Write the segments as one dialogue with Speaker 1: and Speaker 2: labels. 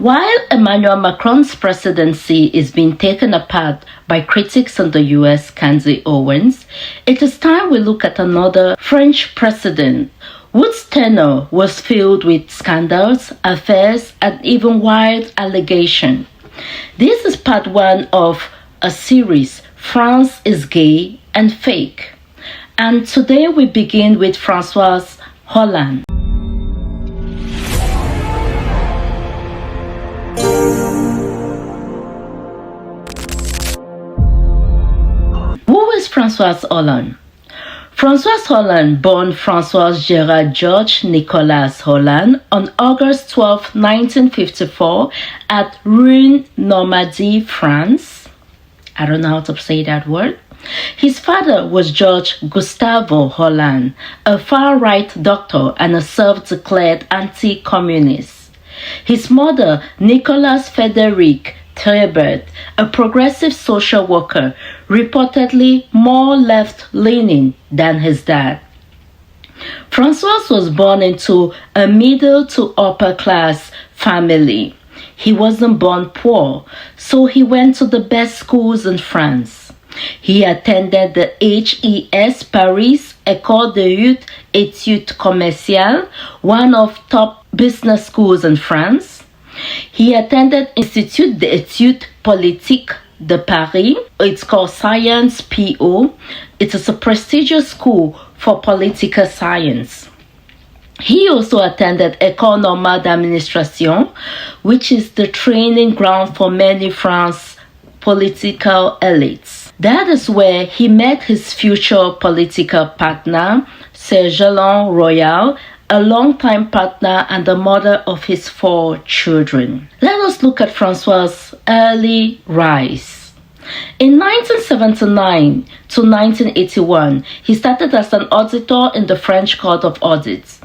Speaker 1: While Emmanuel Macron's presidency is being taken apart by critics in the US, Candace Owens, it is time we look at another French president whose tenure was filled with scandals, affairs, and even wild allegations. This is part one of a series, France is Gay and Fake. And today we begin with François Hollande. Who is François Hollande? François Hollande, born François Gerard Georges Nicolas Hollande on August 12, 1954 at Rouen, Normandy, France. I don't know how to say that word. His father was Georges Gustave Hollande, a far-right doctor and a self-declared anti-communist. His mother, Nicolas Frédéric Thibert, a progressive social worker, reportedly more left-leaning than his dad. François was born into a middle to upper-class family. He wasn't born poor, so he went to the best schools in France. He attended the HES Paris École des Hautes Études Commerciales, one of top business schools in France. He attended Institut d'études politiques de Paris. It's called Science PO. It is a prestigious school for political science. He also attended École Normale d'Administration, which is the training ground for many French political elites. That is where he met his future political partner, Ségolène Royal, a longtime partner and the mother of his 4 children. Let us look at François' early rise. In 1979 to 1981, he started as an auditor in the French Court of Audits.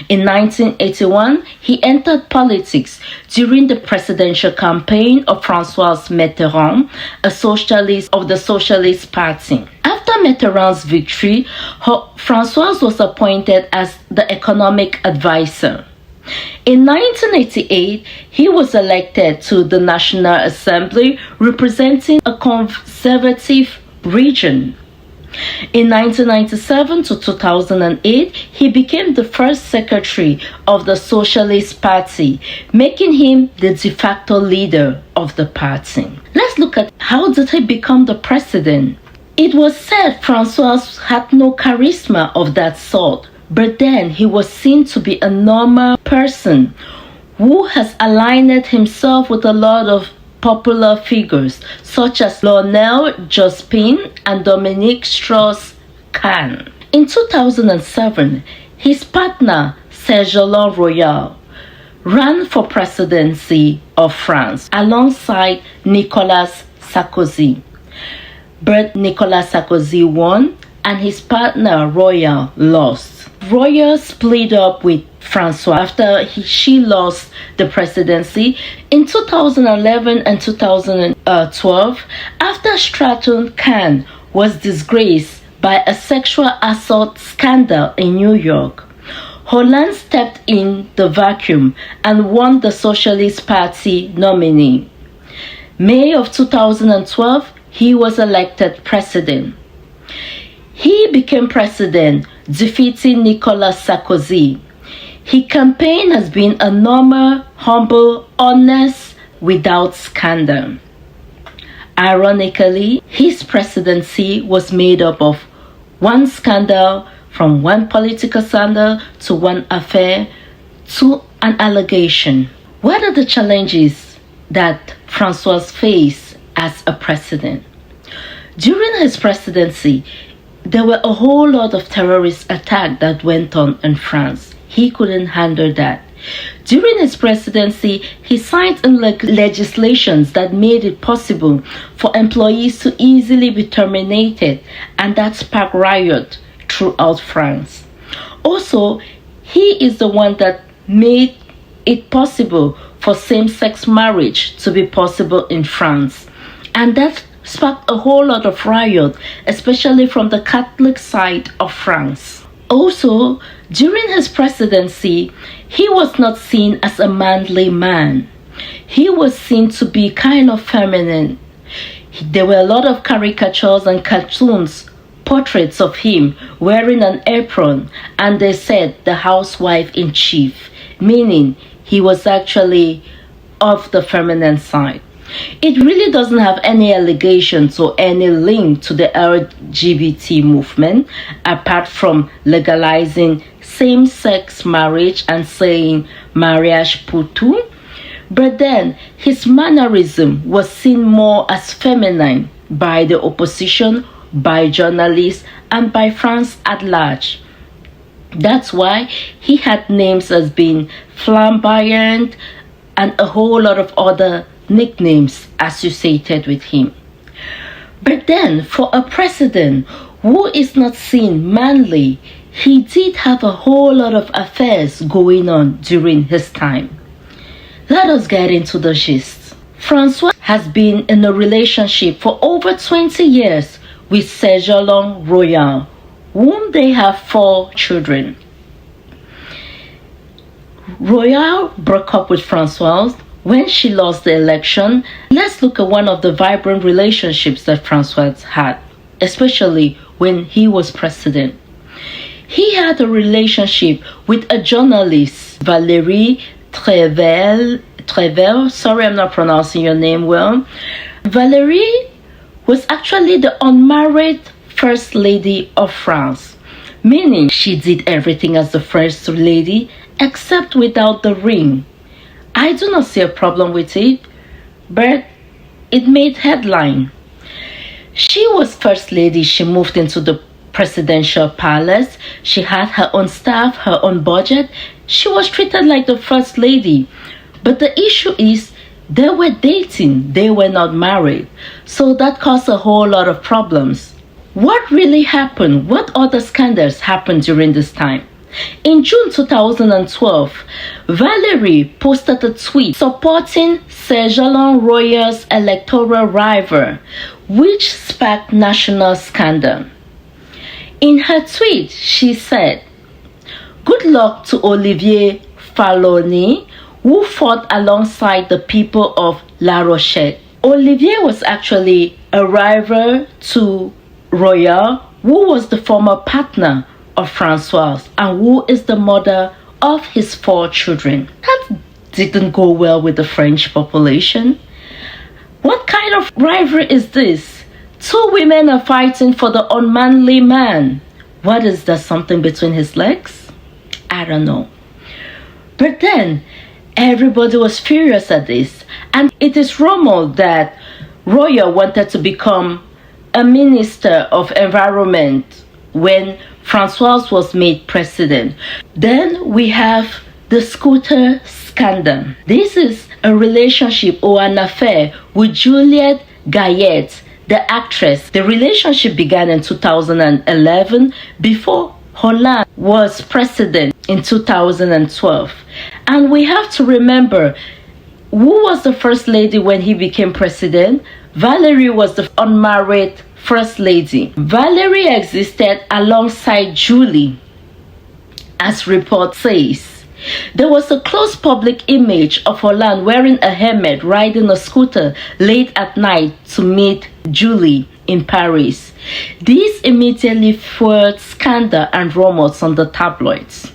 Speaker 1: In 1981, he entered politics during the presidential campaign of François Mitterrand, a socialist of the Socialist Party. After Mitterrand's victory, François was appointed as the economic advisor. In 1988, he was elected to the National Assembly representing a conservative region. In 1997 to 2008, he became the first secretary of the Socialist Party, making him the de facto leader of the party. Let's look at how did he become the president. It was said François had no charisma of that sort, but then he was seen to be a normal person who has aligned himself with a lot of popular figures such as Lionel Jospin and Dominique Strauss-Kahn. In 2007, his partner Ségolène Royal ran for presidency of France alongside Nicolas Sarkozy. But Nicolas Sarkozy won and his partner Royal lost. Royal split up with François after she lost the presidency in 2011 and 2012 after Strauss-Kahn was disgraced by a sexual assault scandal in New York. Hollande stepped in the vacuum and won the Socialist Party nominee. May of 2012, he was elected president. He became president, defeating Nicolas Sarkozy. His campaign has been a normal, humble, honest, without scandal. Ironically, his presidency was made up of one scandal, from one political scandal to one affair to an allegation. What are the challenges that François faced as a president? During his presidency, there were a whole lot of terrorist attacks that went on in France. He couldn't handle that. During his presidency, he signed in legislations that made it possible for employees to easily be terminated, and that sparked riots throughout France. Also, he is the one that made it possible for same-sex marriage to be possible in France, and that sparked a whole lot of riot, especially from the Catholic side of France. Also, during his presidency, he was not seen as a manly man. He was seen to be kind of feminine. There were a lot of caricatures and cartoons, portraits of him wearing an apron, and they said the housewife in chief, meaning he was actually of the feminine side. It really doesn't have any allegations or any link to the LGBT movement apart from legalizing same-sex marriage and saying mariage pour tout. But then his mannerism was seen more as feminine by the opposition, by journalists, and by France at large. That's why he had names as being flamboyant and a whole lot of other nicknames associated with him. But then, for a president who is not seen manly, he did have a whole lot of affairs going on during his time. Let us get into the gist. François has been in a relationship for over 20 years with Ségolène Royal, whom they have 4 children. Royal broke up with François when she lost the election. Let's look at one of the vibrant relationships that François had, especially when he was president. He had a relationship with a journalist, Valérie Trèvel. Sorry, I'm not pronouncing your name well. Valérie was actually the unmarried First Lady of France, meaning she did everything as the First Lady except without the ring. I do not see a problem with it, but it made headline. She was First Lady. She moved into the presidential palace. She had her own staff, her own budget. She was treated like the First Lady. But the issue is they were dating. They were not married. So that caused a whole lot of problems. What really happened? What other scandals happened during this time? In June 2012, Valérie posted a tweet supporting Ségolène Royal's electoral rival, which sparked national scandal. In her tweet, she said, "Good luck to Olivier Faloni, who fought alongside the people of La Rochelle." Olivier was actually a rival to Royal, who was the former partner of François and who is the mother of his 4 children. That didn't go well with the French population. What kind of rivalry is this? 2 women are fighting for the unmanly man. What is there, something between his legs? I don't know. But then everybody was furious at this, and it is rumored that Royal wanted to become a minister of environment when François was made president. Then we have the scooter scandal. This is a relationship or an affair with Juliette Gayet, the actress. The relationship began in 2011 before Hollande was president in 2012. And we have to remember, who was the First Lady when he became president? Valérie was the unmarried First Lady. Valérie existed alongside Julie, as report says. There was a close public image of Hollande wearing a helmet riding a scooter late at night to meet Julie in Paris. This immediately fueled scandal and rumors on the tabloids.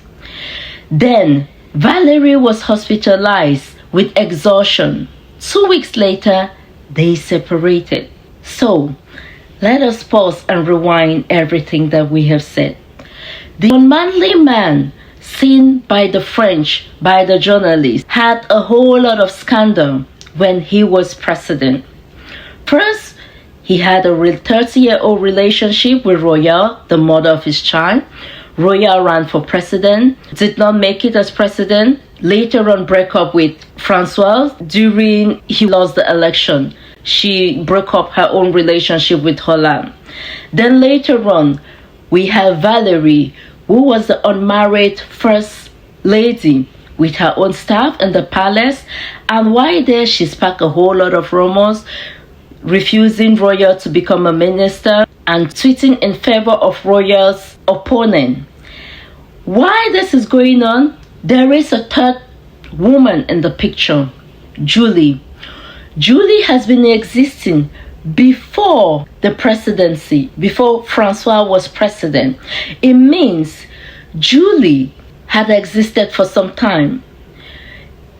Speaker 1: Then Valérie was hospitalized with exhaustion. 2 weeks later, they separated. So, let us pause and rewind everything that we have said. The unmanly man seen by the French, by the journalists, had a whole lot of scandal when he was president. First, he had a 30-year-old relationship with Royal, the mother of his child. Royal ran for president, did not make it as president, later on broke up with François during he lost the election. She broke up her own relationship with Hollande. Then later on, we have Valérie, who was the unmarried First Lady with her own staff in the palace. And while there, she sparked a whole lot of rumors, refusing Royal to become a minister and tweeting in favor of Royal's opponent. Why this is going on? There is a third woman in the picture. Julie. Julie has been existing before the presidency, before François was president. It means Julie had existed for some time.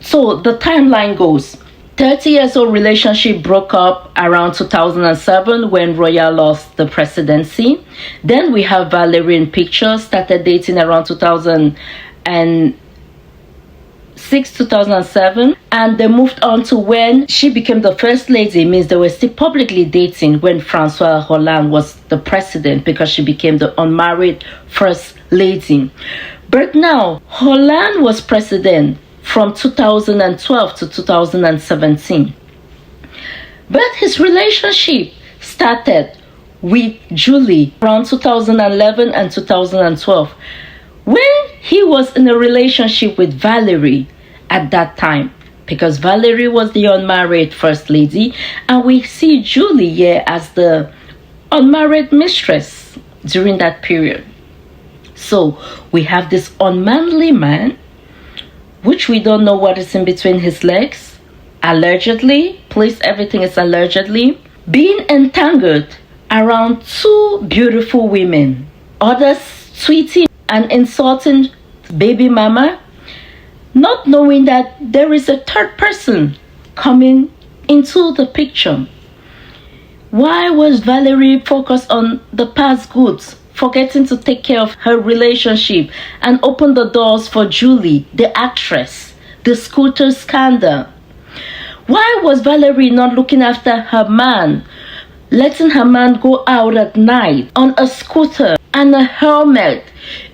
Speaker 1: So the timeline goes 30 years old relationship broke up around 2007 when Roya lost the presidency. Then we have Valerie in picture, started dating around 2006, 2007, and they moved on to when she became the first lady. It means they were still publicly dating when François Hollande was the president, because she became the unmarried first lady. But now, Hollande was president from 2012 to 2017. But his relationship started with Julie around 2011 and 2012, when he was in a relationship with Valerie at that time, because Valerie was the unmarried first lady, and we see Julie here as the unmarried mistress during that period. So we have this unmanly man, which we don't know what is in between his legs, allegedly, please, everything is allegedly, being entangled around two beautiful women, others tweeting and insulting baby mama, not knowing that there is a third person coming into the picture. Why was Valerie focused on the past goods, forgetting to take care of her relationship and open the doors for Julie, the actress, the scooter scandal? Why was Valerie not looking after her man, letting her man go out at night on a scooter and a helmet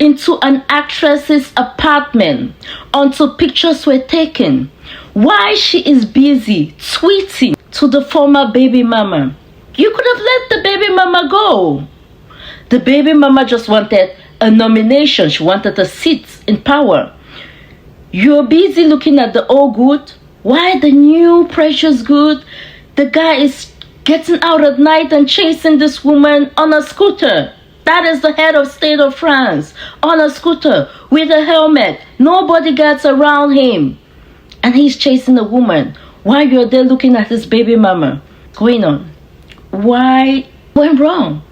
Speaker 1: into an actress's apartment until pictures were taken? Why she is busy tweeting to the former baby mama? You could have let the baby mama go. The baby mama just wanted a nomination. She wanted a seat in power. You're busy looking at the old good. Why the new precious good? The guy is getting out at night and chasing this woman on a scooter. That is the head of state of France, on a scooter with a helmet. No bodyguards around him. And he's chasing a woman. While you're there looking at his baby mama. What's going on? Why went wrong?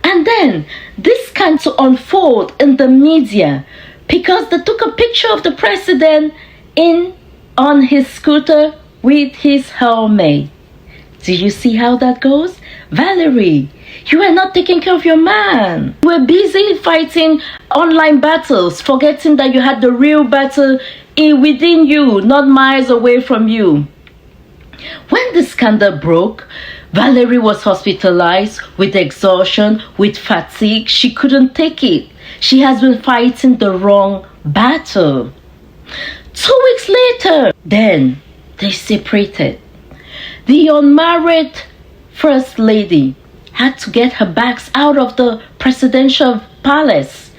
Speaker 1: And then this kind to unfold in the media because they took a picture of the president on his scooter with his helmet. Do you see how that goes? Valerie, you are not taking care of your man. You were busy fighting online battles, forgetting that you had the real battle within you, not miles away from you. When the scandal broke, Valerie was hospitalized with exhaustion, with fatigue. She couldn't take it. She has been fighting the wrong battle. 2 weeks later, then they separated. The unmarried first lady had to get her bags out of the presidential palace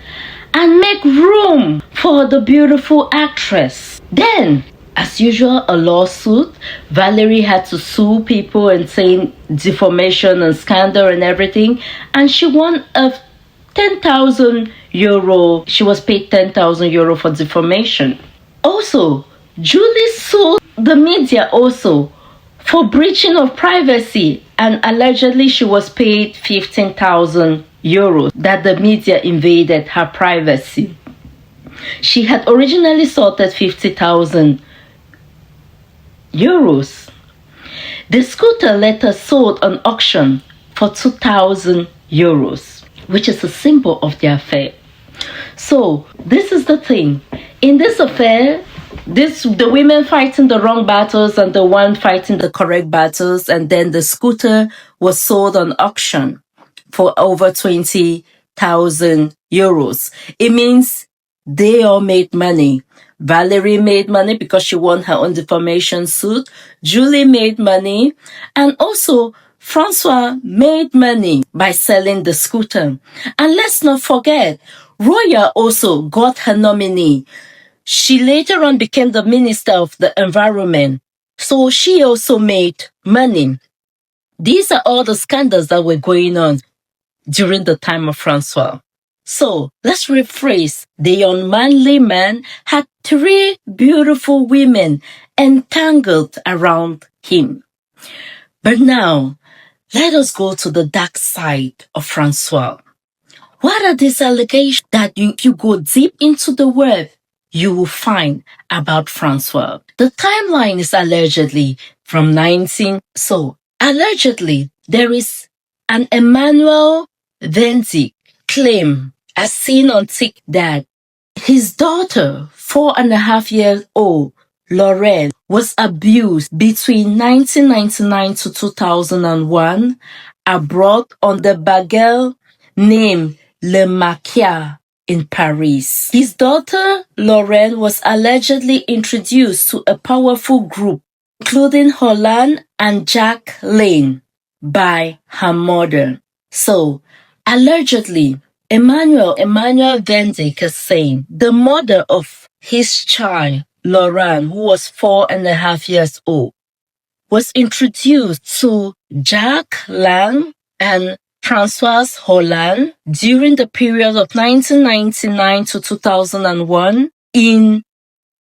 Speaker 1: and make room for the beautiful actress. Then, as usual, a lawsuit. Valerie had to sue people and saying defamation and scandal and everything. And she won a 10,000 euro. She was paid 10,000 euro for defamation. Also, Julie sued the media also for breaching of privacy. And allegedly she was paid 15,000 euros that the media invaded her privacy. She had originally sought 50,000 euros. The scooter later sold on auction for 2,000 euros, which is a symbol of the affair. So this is the thing. In this affair, the women fighting the wrong battles and the one fighting the correct battles, and then the scooter was sold on auction for over 20,000 euros. It means they all made money. Valerie made money because she won her own defamation suit. Julie made money. And also, François made money by selling the scooter. And let's not forget, Roya also got her nominee. She later on became the Minister of the Environment. So she also made money. These are all the scandals that were going on during the time of François. So let's rephrase. The unmanly man had 3 beautiful women entangled around him. But now, let us go to the dark side of François. What are these allegations that if you go deep into the web, you will find about François? The timeline is allegedly from 19. So, allegedly, there is an Emmanuel Vendic claim as seen on TikTok that his daughter, 4.5 years old, Loreen, was abused between 1999 to 2001 abroad on the bagel named Le Maquia in Paris. His daughter, Loreen, was allegedly introduced to a powerful group, including Hollande and Jack Lane, by her mother. So, allegedly, Emmanuel Vendic is saying the mother of his child, Loreen, who was 4.5 years old, was introduced to Jack Lang and François Hollande during the period of 1999 to 2001 in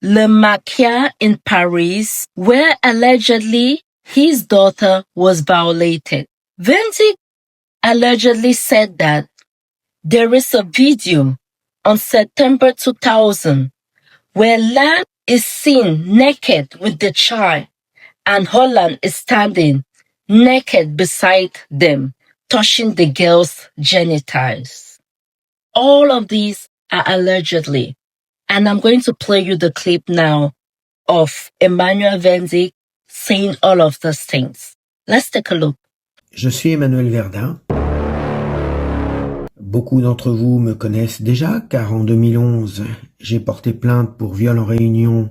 Speaker 1: Le Maquia in Paris, where allegedly his daughter was violated. Vendic allegedly said that there is a video on September 2000 where Lang is seen naked with the child and Hollande is standing naked beside them, touching the girl's genitals. All of these are allegedly. And I'm going to play you the clip now of Emmanuel Vendic saying all of those things. Let's take a look.
Speaker 2: Je suis Emmanuel Verdun. Beaucoup d'entre vous me connaissent déjà, car en 2011, j'ai porté plainte pour viol en réunion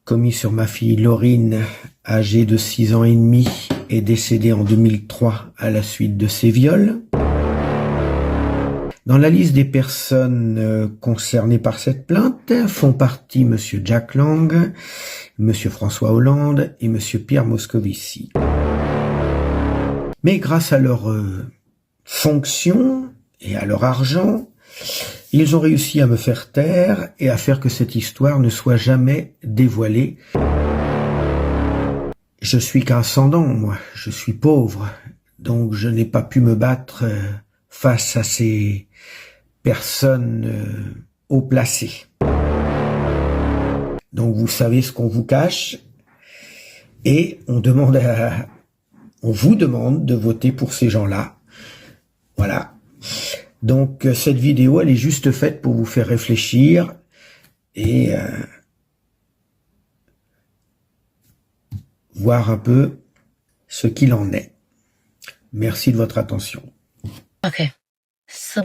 Speaker 2: commis sur ma fille Loreen, âgée de 6 ans et demi, et décédée en 2003 à la suite de ces viols. Dans la liste des personnes concernées par cette plainte font partie M. Jack Lang, M. François Hollande et M. Pierre Moscovici. Mais grâce à leur fonction et à leur argent, ils ont réussi à me faire taire et à faire que cette histoire ne soit jamais dévoilée. Je suis qu'un sans-dents, moi, je suis pauvre, donc je n'ai pas pu me battre face à ces personnes haut placées. Donc vous savez ce qu'on vous cache et on vous demande de voter pour ces gens-là. Voilà. Donc cette vidéo, elle est juste faite pour vous faire réfléchir et voir un peu ce qu'il en est. Merci de votre attention.
Speaker 1: Okay. So,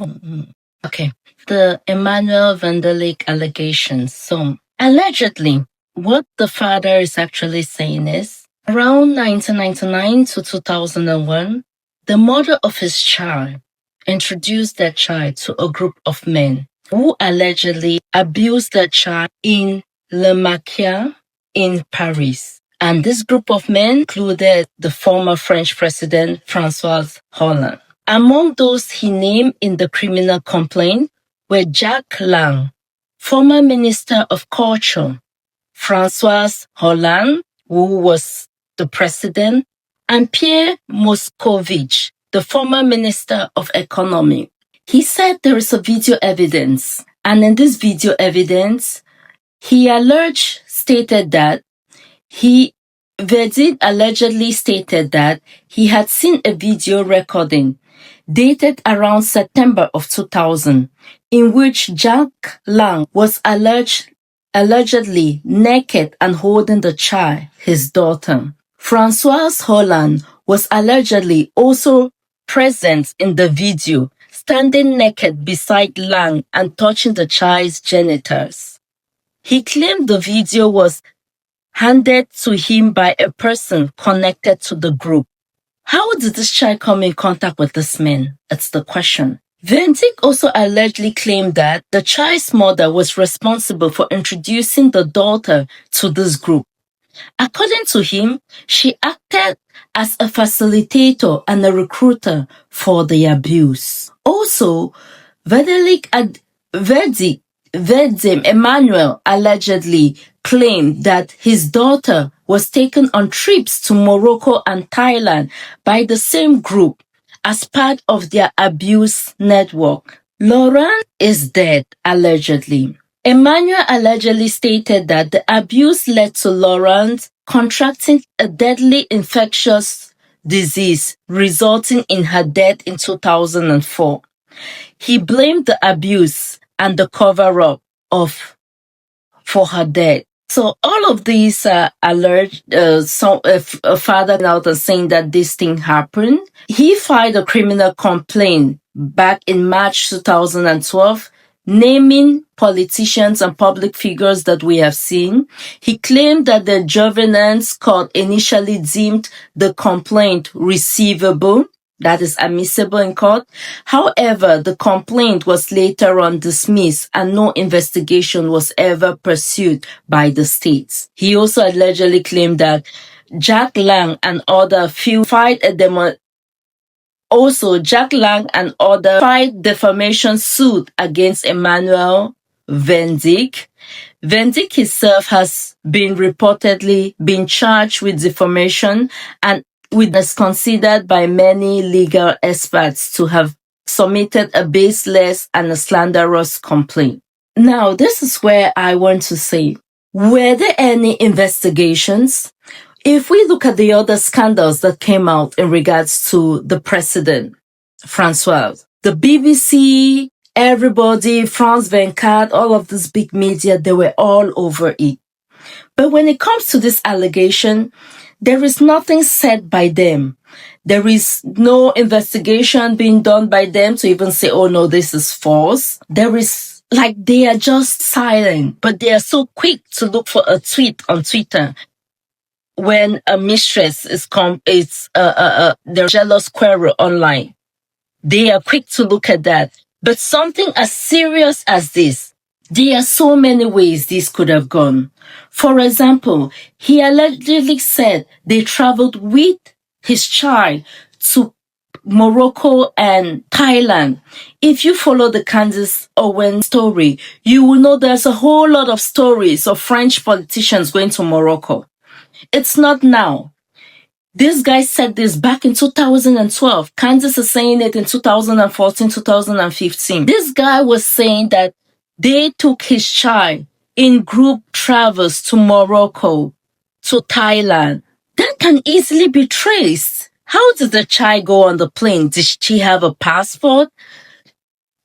Speaker 1: the Emmanuel Vendic allegations. So, allegedly, what the father is actually saying is, around 1999 to 2001, the mother of his child introduced that child to a group of men who allegedly abused that child in Le Maquia in Paris. And this group of men included the former French president, François Hollande. Among those he named in the criminal complaint were Jack Lang, former Minister of Culture, François Hollande, who was the president, and Pierre Moscovici, the former Minister of Economy. He said there is a video evidence, and in this video evidence, Vendic allegedly stated that he had seen a video recording dated around September of 2000, in which Jack Lang was allegedly naked and holding the child, his daughter. François Hollande was allegedly also present in the video, standing naked beside Lang and touching the child's genitals. He claimed the video was handed to him by a person connected to the group. How did this child come in contact with this man? That's the question. Vendic also allegedly claimed that the child's mother was responsible for introducing the daughter to this group. According to him, she acted as a facilitator and a recruiter for the abuse. Also, Vadim Emmanuel allegedly claimed that his daughter was taken on trips to Morocco and Thailand by the same group as part of their abuse network. Loreen is dead, allegedly. Emmanuel allegedly stated that the abuse led to Loreen contracting a deadly infectious disease, resulting in her death in 2004. He blamed the abuse and the cover-up for her death. So all of these alert a father out and saying that this thing happened. He filed a criminal complaint back in March 2012, naming politicians and public figures that we have seen. He claimed that the Juvenile Court initially deemed the complaint receivable, that is admissible in court. However, the complaint was later on dismissed and no investigation was ever pursued by the states. He also allegedly claimed that Jack Lang and other filed defamation suit against Emmanuel Vendick. Vendick himself has been reportedly been charged with defamation and is considered by many legal experts to have submitted a baseless and a slanderous complaint. Now, this is where I want to say, were there any investigations? If we look at the other scandals that came out in regards to the president, François, the BBC, everybody, France 24, all of this big media, they were all over it. But when it comes to this allegation, there is nothing said by them. There is no investigation being done by them to even say, oh no, this is false. There is, like, they are just silent, but they are so quick to look for a tweet on Twitter when a mistress is their jealous quarrel online. They are quick to look at that. But something as serious as this, there are so many ways this could have gone. For example, he allegedly said they traveled with his child to Morocco and Thailand. If you follow the Candace Owen story, you will know there's a whole lot of stories of French politicians going to Morocco. It's not now. This guy said this back in 2012. Candace is saying it in 2014, 2015. This guy was saying that they took his child in group travels to Morocco, to Thailand. That can easily be traced. How did the child go on the plane? Did she have a passport?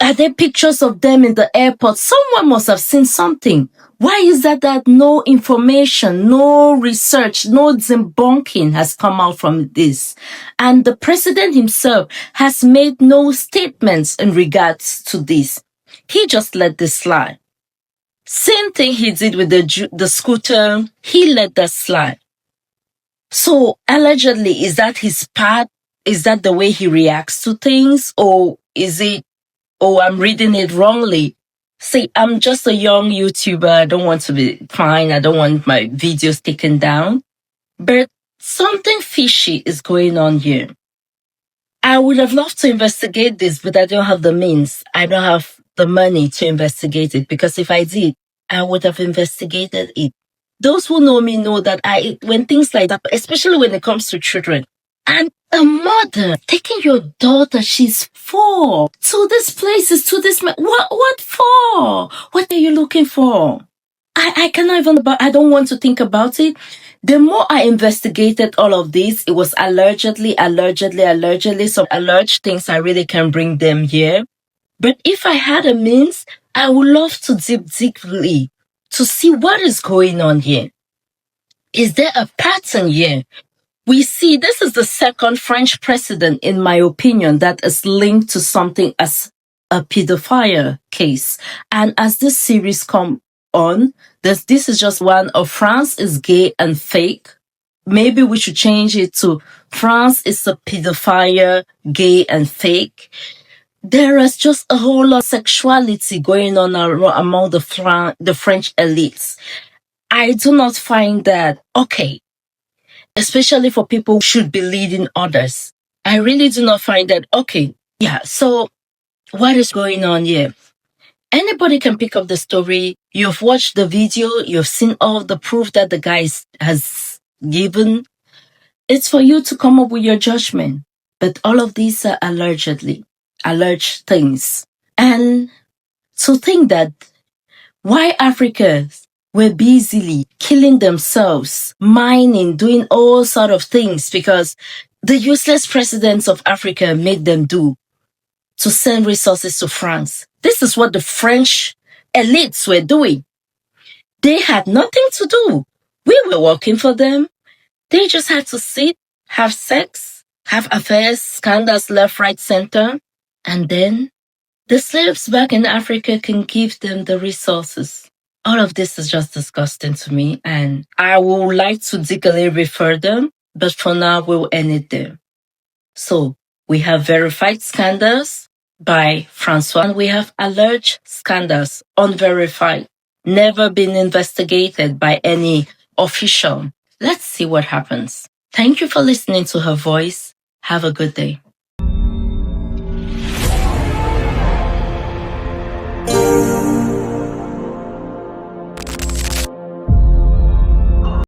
Speaker 1: Are there pictures of them in the airport? Someone must have seen something. Why is that no information, no research, no debunking has come out from this? And the president himself has made no statements in regards to this. He just let this slide. Same thing he did with the scooter. He let that slide. So allegedly, is that his part? Is that the way he reacts to things? Or is it, oh, I'm reading it wrongly? See, I'm just a young YouTuber. I don't want to be fined. I don't want my videos taken down. But something fishy is going on here. I would have loved to investigate this, but I don't have the means. I don't have the money to investigate it, because if I did, I would have investigated it. Those who know me know that when things like that, especially when it comes to children, and a mother taking your daughter, she's 4, to these places, to this man. What for? What are you looking for? I cannot even, I don't want to think about it. The more I investigated all of this, it was allegedly, some alleged things. I really can bring them here. But if I had a means, I would love to dig deeply to see what is going on here. Is there a pattern here? We see this is the second French president, in my opinion, that is linked to something as a pedophile case. And as this series comes on, this is just one of France is gay and fake. Maybe we should change it to France is a pedophile, gay and fake. There is just a whole lot of sexuality going on among the French elites. I do not find that okay, especially for people who should be leading others. I really do not find that okay. Yeah, so what is going on here? Anybody can pick up the story. You've watched the video, you've seen all the proof that the guy has given. It's for you to come up with your judgment. But all of these are alleged things. And to think that why Africans were busily killing themselves, mining, doing all sort of things because the useless presidents of Africa made them do to send resources to France. This is what the French elites were doing. They had nothing to do. We were working for them. They just had to sit, have sex, have affairs, scandals left, right, center. And then the slaves back in Africa can give them the resources. All of this is just disgusting to me, and I would like to dig a little bit further, but for now, we'll end it there. So, we have verified scandals by François, and we have alleged scandals, unverified, never been investigated by any official. Let's see what happens. Thank you for listening to her voice. Have a good day.